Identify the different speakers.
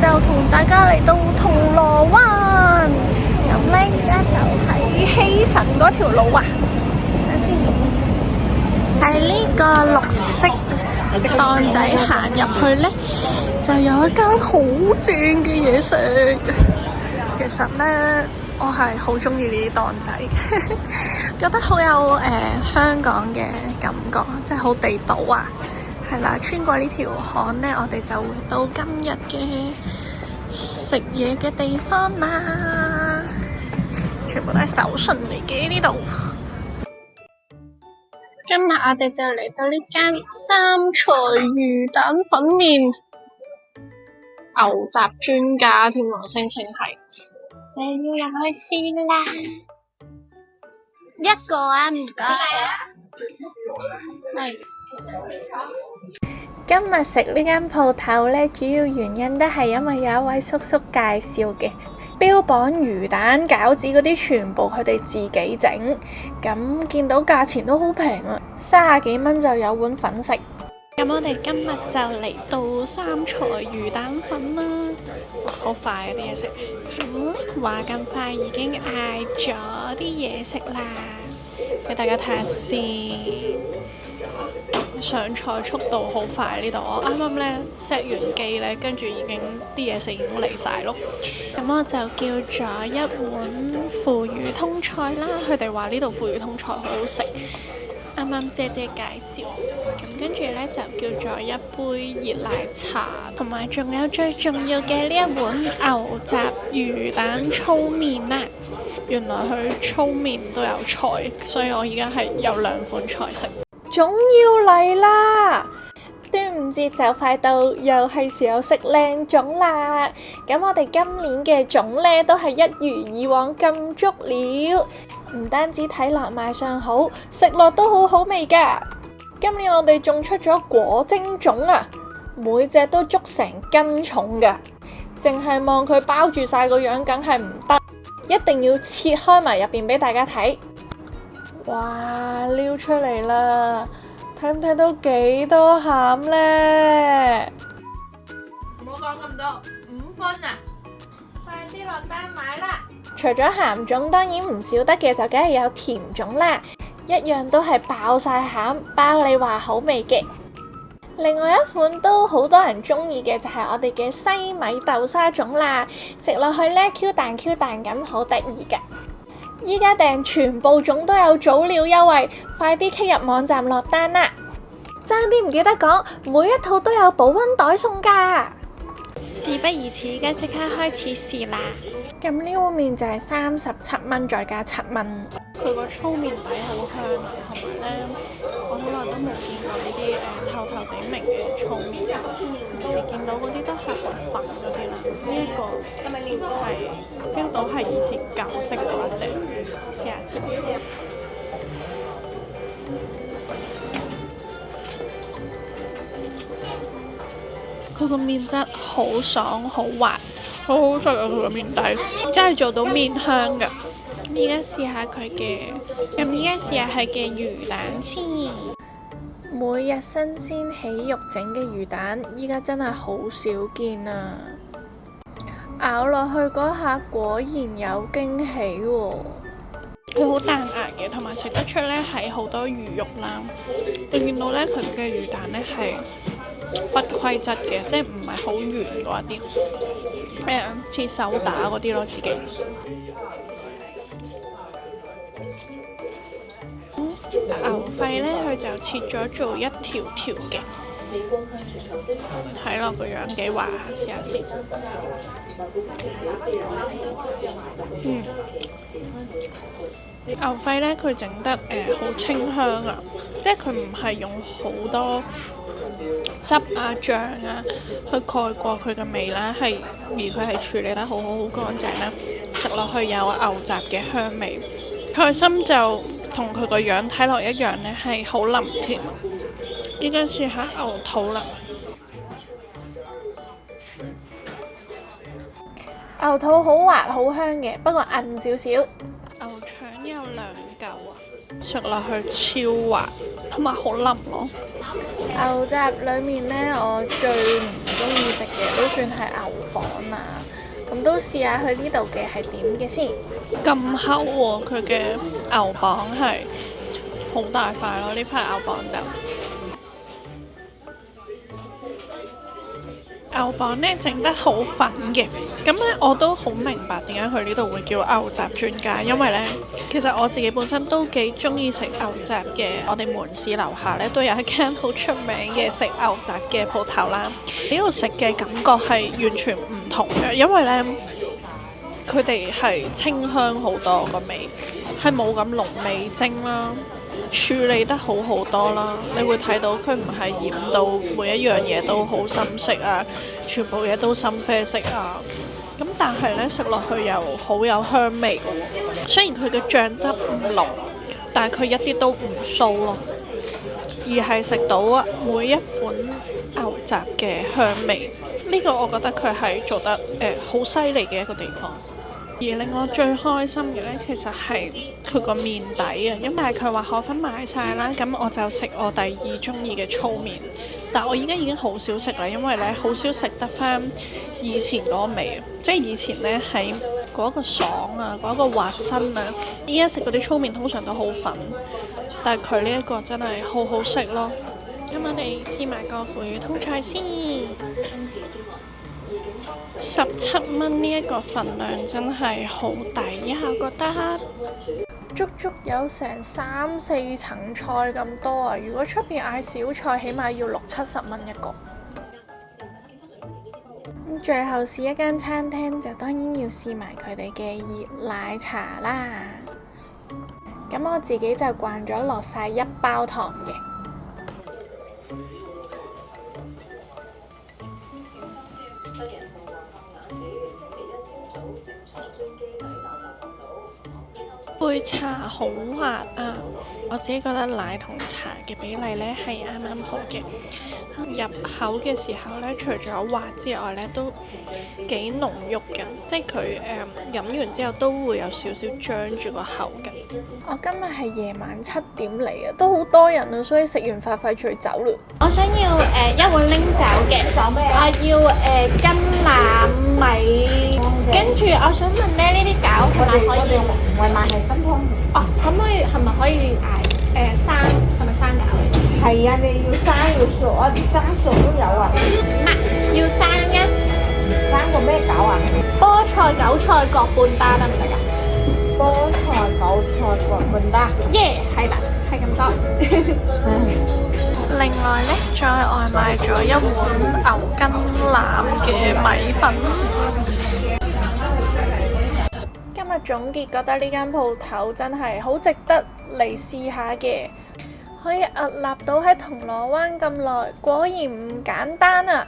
Speaker 1: 就同大家嚟到銅鑼灣，咁呢而家就喺希慎嗰條路啊，睇下先。喺呢個綠色檔仔行入去呢，就有一間好正嘅嘢食。其實呢，我係好中意呢啲檔仔，覺得好有香港嘅感覺，即係好地道啊！係啦，穿過呢條巷呢，我哋就會到今日嘅食嘢嘅地方啦。全部都係手信嚟嘅呢度。今日我哋就嚟到呢間三財魚蛋粉麵，牛雜專家添喎，聲稱係。你要入去先啦，一個啊，唔該。係。今日食呢間鋪頭呢，主要原因都係因為有一位叔叔介紹嘅，標榜魚蛋餃子嗰啲全部佢哋自己整，咁見到價錢都好平啊，30幾蚊就有碗粉食。咁我哋今日就嚟到三財魚蛋粉啦，好快啊啲嘢食。話咁快已經嗌咗啲嘢食啦，俾大家睇下先。上菜速度好快呢度，我啱啱呢 set 完機呢，跟住已經啲嘢食已經嚟晒咯。咁我就叫咗一碗腐魚通菜啦，佢哋話呢度腐魚通菜好好食。啱啱姐姐介紹，咁跟住呢就叫咗一杯熱奶茶，同埋仲有最重要嘅呢一碗牛雜魚蛋粗麵啦。原來佢粗麵都有菜，所以我而家係有2款菜食。總要嚟啦！端午節就快到，又係時候食靚粽啦。咁我哋今年嘅粽呢，都係一如以往咁足料。唔單止睇落賣相好，食落都好好味㗎。今年我哋仲出咗果蒸粽啊，每隻都足成斤重㗎。淨係望佢包住晒個樣，梗係唔得，一定要切開埋入邊俾大家睇。哇！撩出嚟啦，睇唔睇到幾多餡呢？唔好講咁多，5分啊！快啲落單買啦！除咗鹹粽，當然唔少得嘅就梗係有甜粽啦，一樣都係爆晒餡，包你話好味嘅。另外一款都好多人中意嘅就係我哋嘅西米豆沙粽啦，食落去呢 Q 彈 Q 彈咁，好得意噶。依家訂全部粽都有早鳥優惠，快啲傾入網站落單啦！爭啲唔記得講，每一套都有保溫袋送噶。事不宜遲，而家即刻開始試啦！咁呢碗麵就係37蚊，再加7蚊。佢個粗麵底好香啊，同埋呢，我好耐都冇見過呢啲透透地明嘅粗麵。平時見到嗰啲都係好粉嗰啲啦，呢一個係 feel 到係以前舊式嗰一隻。試下先。佢個麵質好爽好滑，好好食啊！佢個麵底真係做到麵香㗎。咁而家試下佢嘅，魚蛋先。每日新鮮起肉整嘅魚蛋，依家真係好少見啊！咬落去嗰下果然有驚喜喎。佢好彈牙嘅，同埋食得出呢係好多魚肉啦。你見到呢，佢嘅魚蛋呢係不規則嘅，即係唔係好圓嗰一啲，似手打嗰啲咯，自己。牛肺呢，佢就切咗做一條條嘅，睇落個樣幾滑，試下先。牛肺呢，佢整得好清香啊，即係佢唔係用好多汁啊醬啊去蓋過佢嘅味啦，而佢係處理得好乾淨啦，食落去有牛雜嘅香味。菜心就同佢個樣睇落一樣呢，係好腍甜。依家試下牛肚啦，牛肚好滑好香嘅，不過韌少少。牛腸有2嚿啊，食落去超滑，同埋好腍咯。牛雜裡面呢，我最唔中意食嘅都算係牛磅啊。咁都試下佢呢度嘅係點嘅先。咁厚喎，佢嘅牛磅係好大塊咯，呢塊牛磅就。牛磅呢整得好粉嘅，咁呢我都好明白點解佢呢度會叫牛雜專家，因為呢其實我自己本身都幾中意食牛雜嘅。我哋門市樓下呢都有一間好出名嘅食牛雜嘅鋪頭啦。呢度食嘅感覺係完全唔同嘅，因為呢佢哋係清香好多個味，係冇咁濃味精啦。處理得好好多啦，你會睇到佢唔係染到每一樣嘢都好深色啊，全部嘢都深啡色啊。咁但係呢，食落去又好有香味嘅。雖然佢嘅醬汁唔濃，但係佢一啲都唔騷咯，而係食到每一款牛雜嘅香味。呢個我覺得佢係做得好犀利嘅一個地方。而令我最開心嘅呢，其實係佢個麵底啊，因為佢話河粉買晒啦，咁我就食我第二中意嘅粗麵。但我而家已經好少食啦，因為呢好少食得翻以前嗰個味，即係以前呢喺嗰個爽啊，嗰個滑身啊，依家食嗰啲粗麵通常都好粉，但係佢呢一個真係好好食咯。咁我哋試埋個腐乳通菜先。17蚊呢一個份量真係好抵呀，我覺得足足有成3-4層菜咁多啊！如果出邊嗌小菜，起碼要60-70蚊一個。最後試一間餐廳，就當然要試埋佢哋嘅熱奶茶啦。咁我自己就慣咗落晒1包糖嘅。杯茶好滑啊！我自己覺得奶同茶嘅比例呢係啱啱好嘅。入口嘅時候呢，除咗滑之外呢，都幾濃郁嘅，即係佢飲完之後都會有少少張住個口嘅。我今日係夜晚7點嚟啊，都好多人啊，所以食完飯快脆走啦。我想要一碗拎酒嘅，我要跟腩米，跟住我想問咧，呢啲餃係咪可以？外賣係分湯哦，可唔可以係咪可以嗌生？係咪生餃？係啊，你要生要熟啊，生熟都有啊。要生一生個咩餃啊？菠菜韭菜各半打得唔得㗎？菠菜韭菜各半打。耶，係啦，係咁多。另外呢，再外賣咗一碗牛筋腩嘅米粉。今日總結覺得呢間鋪頭真係好值得嚟試下嘅，可以屹立到喺銅鑼灣咁耐，果然唔簡單啊！